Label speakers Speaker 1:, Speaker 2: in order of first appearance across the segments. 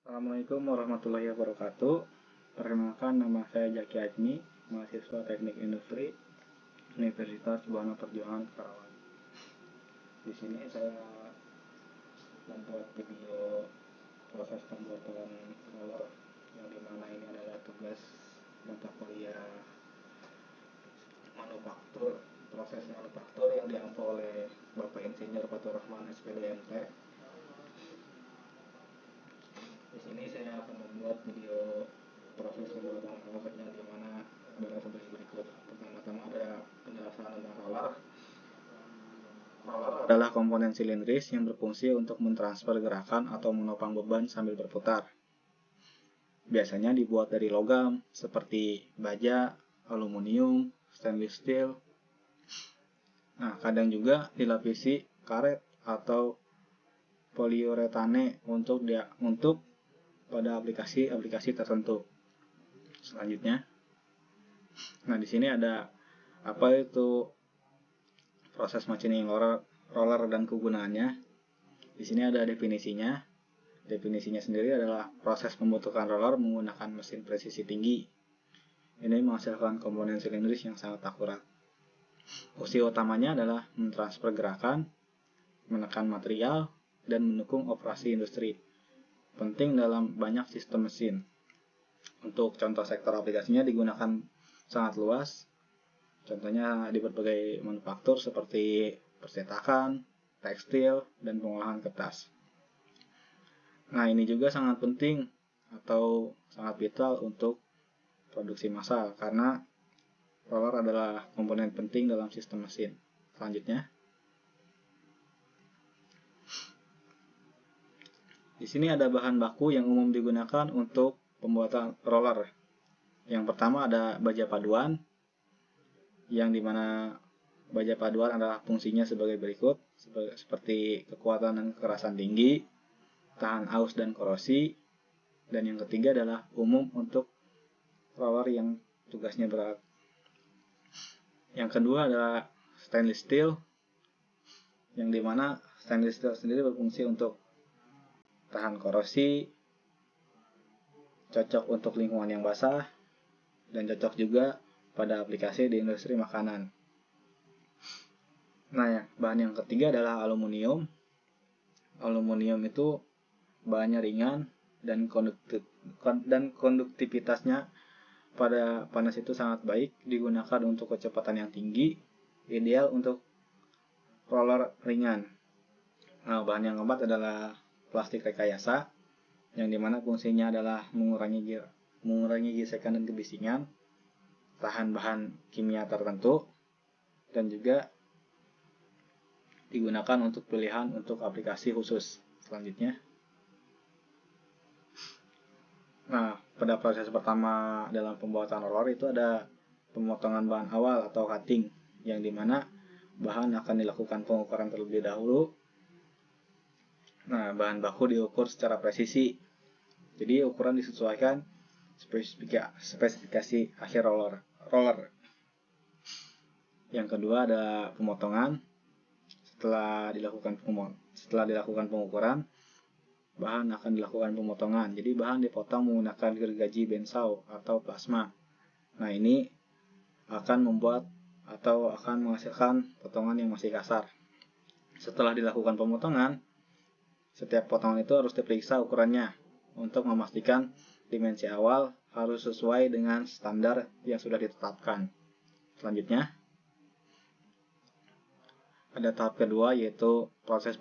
Speaker 1: Assalamualaikum warahmatullahi wabarakatuh. Perkenalkan, nama saya Jaki Ajmi, mahasiswa Teknik Industri Universitas Buana Perjuangan Karawang. Di sini saya membuat video proses pembuatan roller, yang dimana ini adalah tugas mata kuliah manufaktur, proses manufaktur yang diampu oleh Bapak Insinyur Fatur Rahman SPDMT. Di sini saya akan membuat video proses pembuatan roller yang dimana adalah sebagai berikut. Pertama-tama ada penjelasan tentang roller. Roller adalah komponen silindris yang berfungsi untuk mentransfer gerakan atau menopang beban sambil berputar. Biasanya dibuat dari logam seperti baja, aluminium, stainless steel. Nah, kadang juga dilapisi karet atau poliuretane untuk pada aplikasi tertentu. Selanjutnya, nah di sini ada apa itu proses machining roller dan kegunaannya. Di sini ada definisinya. Definisinya sendiri adalah proses pembentukan roller menggunakan mesin presisi tinggi. Ini menghasilkan komponen silindris yang sangat akurat. Fungsi utamanya adalah mentransfer gerakan, menekan material, dan mendukung operasi industri. Penting dalam banyak sistem mesin. Untuk contoh sektor aplikasinya digunakan sangat luas. Contohnya di berbagai manufaktur seperti percetakan, tekstil, dan pengolahan kertas. Nah, ini juga sangat penting atau sangat vital untuk produksi massal karena roller adalah komponen penting dalam sistem mesin. Selanjutnya, di sini ada bahan baku yang umum digunakan untuk pembuatan roller. Yang pertama ada baja paduan, yang dimana baja paduan adalah fungsinya sebagai berikut, seperti kekuatan dan kekerasan tinggi, tahan aus dan korosi, dan yang ketiga adalah umum untuk roller yang tugasnya berat. Yang kedua adalah stainless steel, yang dimana stainless steel sendiri berfungsi untuk tahan korosi, cocok untuk lingkungan yang basah, dan cocok juga pada aplikasi di industri makanan. Nah, ya, bahan yang ketiga adalah aluminium. Aluminium itu bahannya ringan dan konduktivitasnya pada panas itu sangat baik, digunakan untuk kecepatan yang tinggi, ideal untuk roller ringan. Nah, bahan yang keempat adalah plastik rekayasa, yang dimana fungsinya adalah mengurangi gesekan dan kebisingan, tahan bahan kimia tertentu, dan juga digunakan untuk pilihan untuk aplikasi khusus. Selanjutnya, nah, pada proses pertama dalam pembuatan roller itu ada pemotongan bahan awal atau cutting, yang dimana bahan akan dilakukan pengukuran terlebih dahulu. Nah, bahan baku diukur secara presisi, jadi ukuran disesuaikan spesifikasi akhir roller. Yang kedua ada pemotongan. Setelah dilakukan pengukuran, bahan akan dilakukan pemotongan. Jadi bahan dipotong menggunakan gergaji bensau atau plasma. Nah, ini akan menghasilkan potongan yang masih kasar. Setelah dilakukan pemotongan, setiap potongan itu harus diperiksa ukurannya untuk memastikan dimensi awal harus sesuai dengan standar yang sudah ditetapkan. Selanjutnya, ada tahap kedua, yaitu proses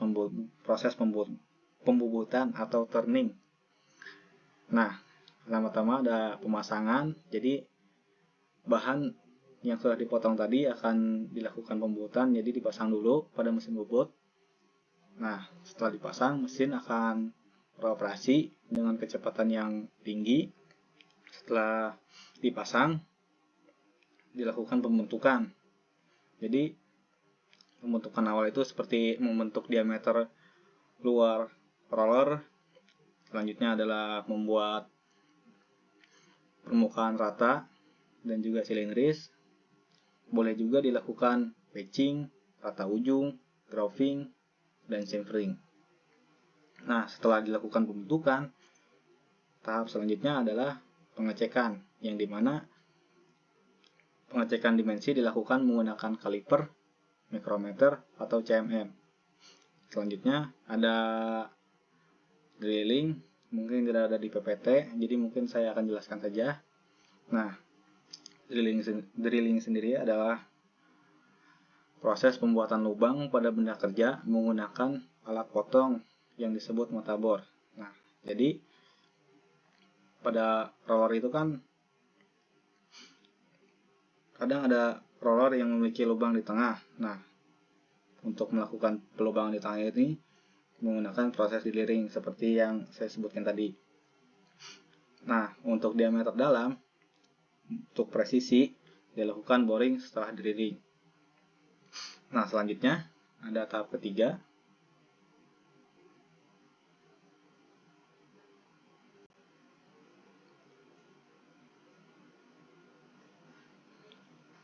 Speaker 1: pembubutan atau turning. Nah, pertama-tama ada pemasangan. Jadi bahan yang sudah dipotong tadi akan dilakukan pembubutan, jadi dipasang dulu pada mesin bubut. Nah, setelah dipasang, mesin akan beroperasi dengan kecepatan yang tinggi. Setelah dipasang, dilakukan pembentukan. Jadi pembentukan awal itu seperti membentuk diameter luar roller. Selanjutnya adalah membuat permukaan rata dan juga silindris. Boleh juga dilakukan patching, rata ujung, grooving, dan chamfering. Nah, setelah dilakukan pembentukan, tahap selanjutnya adalah pengecekan, yang dimana pengecekan dimensi dilakukan menggunakan kaliper, mikrometer, atau CMM. Selanjutnya ada drilling, mungkin tidak ada di PPT, jadi mungkin saya akan jelaskan saja. Nah, drilling sendiri adalah proses pembuatan lubang pada benda kerja menggunakan alat potong yang disebut motabor. Nah, jadi pada roller itu kan kadang ada roller yang memiliki lubang di tengah. Nah, untuk melakukan pelubangan di tengah ini menggunakan proses drilling seperti yang saya sebutkan tadi. Nah, untuk diameter dalam, untuk presisi dilakukan boring setelah drilling. Nah, selanjutnya ada tahap ketiga.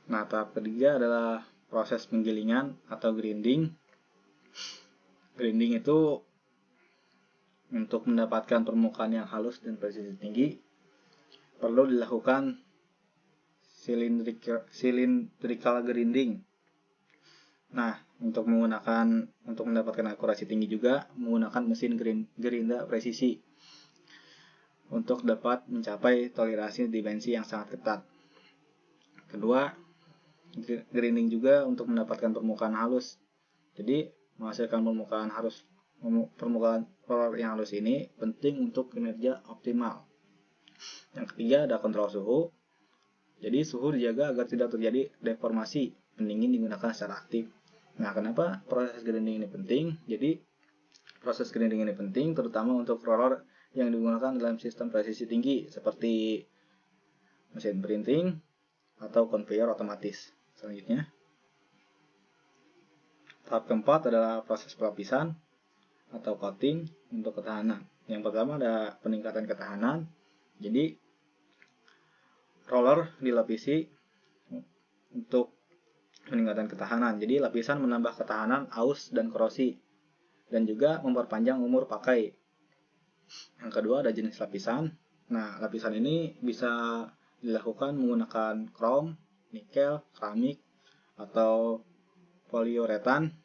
Speaker 1: Nah, tahap ketiga adalah proses penggilingan atau grinding. Grinding itu untuk mendapatkan permukaan yang halus dan presisi tinggi perlu dilakukan cylindrical grinding. Nah, untuk mendapatkan akurasi tinggi juga menggunakan mesin gerinda presisi untuk dapat mencapai toleransi dimensi yang sangat ketat. Kedua, grinding juga untuk mendapatkan permukaan halus. Jadi, menghasilkan permukaan roller yang halus ini penting untuk kinerja optimal. Yang ketiga ada kontrol suhu. Jadi, suhu dijaga agar tidak terjadi deformasi. Pendingin digunakan secara aktif. Nah, kenapa proses grinding ini penting? Jadi, proses grinding ini penting terutama untuk roller yang digunakan dalam sistem presisi tinggi seperti mesin printing atau conveyor otomatis. Selanjutnya, tahap keempat adalah proses pelapisan atau coating untuk ketahanan. Yang pertama ada peningkatan ketahanan. Jadi, roller dilapisi untuk peningkatan ketahanan. Jadi lapisan menambah ketahanan aus dan korosi dan juga memperpanjang umur pakai. Yang kedua ada jenis lapisan. Nah, lapisan ini bisa dilakukan menggunakan krom, nikel, keramik, atau poliuretan.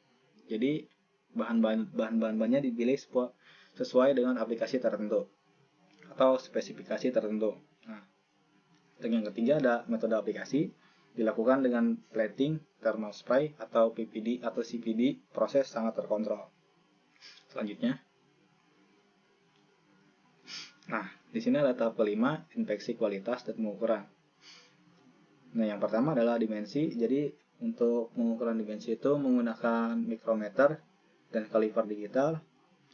Speaker 1: Jadi bahan-bahannya dipilih sesuai dengan aplikasi tertentu atau spesifikasi tertentu. Nah, yang ketiga ada metode aplikasi. Dilakukan dengan plating, thermal spray, atau PPD atau CPD, proses sangat terkontrol. Selanjutnya, nah di sini ada tahap kelima, inspeksi kualitas dan pengukuran. Nah, yang pertama adalah dimensi. Jadi untuk pengukuran dimensi itu menggunakan mikrometer dan kaliper digital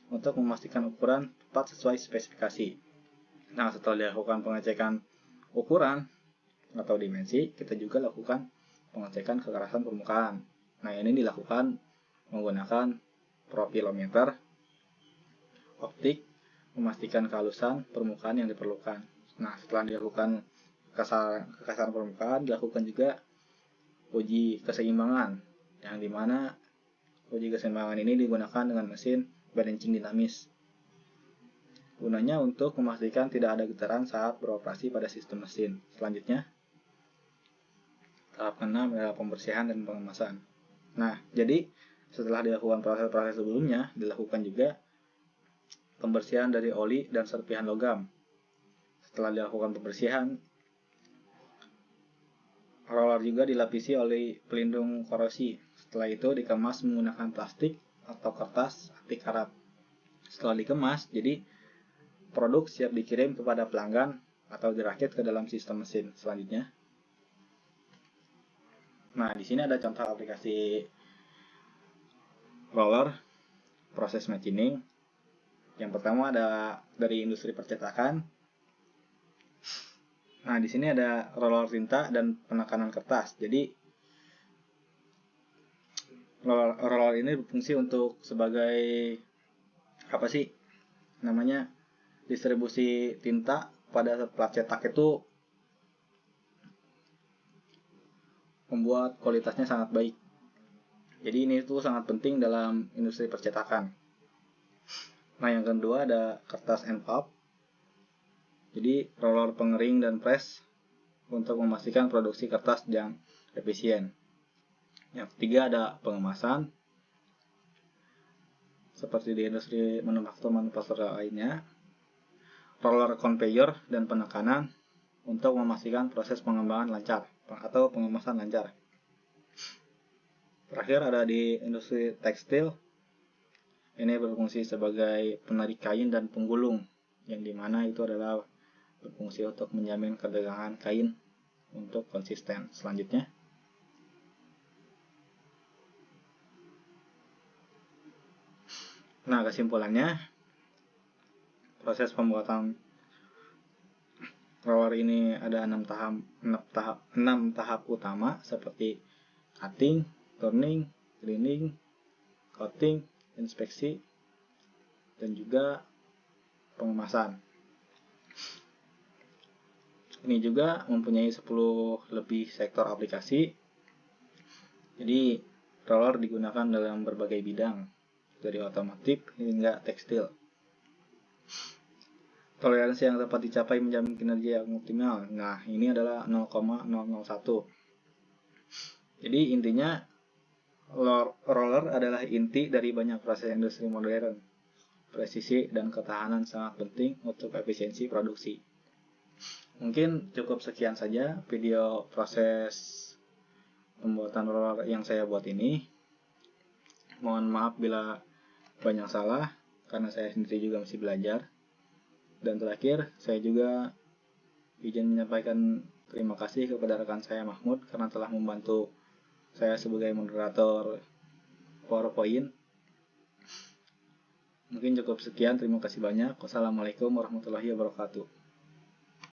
Speaker 1: untuk memastikan ukuran tepat sesuai spesifikasi. Nah, setelah dilakukan pengecekan ukuran atau dimensi, kita juga lakukan pengecekan kekerasan permukaan. Nah, ini dilakukan menggunakan profilometer optik, memastikan kehalusan permukaan yang diperlukan. Nah, setelah dilakukan kekasaran permukaan, dilakukan juga uji keseimbangan, yang dimana uji keseimbangan ini digunakan dengan mesin balancing dinamis. Gunanya untuk memastikan tidak ada getaran saat beroperasi pada sistem mesin. Selanjutnya, tahap ke-6 adalah pembersihan dan pengemasan. Nah, jadi setelah dilakukan proses-proses sebelumnya, dilakukan juga pembersihan dari oli dan serpihan logam. Setelah dilakukan pembersihan, roller juga dilapisi oleh pelindung korosi. Setelah itu dikemas menggunakan plastik atau kertas anti karat. Setelah dikemas, jadi produk siap dikirim kepada pelanggan atau dirakit ke dalam sistem mesin. Selanjutnya, nah di sini ada contoh aplikasi roller proses machining. Yang pertama ada dari industri percetakan. Nah, di sini ada roller tinta dan penekanan kertas. Jadi roller ini berfungsi untuk sebagai apa sih namanya, distribusi tinta pada plat cetak itu membuat kualitasnya sangat baik. Jadi ini tuh sangat penting dalam industri percetakan. Nah, yang kedua ada kertas and pulp. Jadi roller pengering dan press untuk memastikan produksi kertas yang efisien. Yang ketiga ada pengemasan, seperti di industri manufaktur lainnya. Roller conveyor dan penekanan untuk memastikan proses pengembangan lancar atau pengemasan lancar. Terakhir ada di industri tekstil. Ini berfungsi sebagai penarik kain dan penggulung, yang dimana itu adalah berfungsi untuk menjamin ketegangan kain untuk konsisten. Selanjutnya, nah kesimpulannya, proses pembuatan roller ini ada 6 tahap utama seperti cutting, turning, grinding, coating, inspeksi, dan juga pengemasan. Ini juga mempunyai 10 lebih sektor aplikasi. Jadi roller digunakan dalam berbagai bidang, dari otomotif hingga tekstil. Toleransi yang dapat dicapai menjamin kinerja yang optimal. Nah, ini adalah 0,001. Jadi intinya, roller adalah inti dari banyak proses industri modern. Presisi dan ketahanan sangat penting untuk efisiensi produksi. Mungkin cukup sekian saja video proses pembuatan roller yang saya buat ini. Mohon maaf bila banyak salah, karena saya sendiri juga masih belajar. Dan terakhir, saya juga izin menyampaikan terima kasih kepada rekan saya Mahmud karena telah membantu saya sebagai moderator PowerPoint. Mungkin cukup sekian, terima kasih banyak. Wassalamualaikum warahmatullahi wabarakatuh.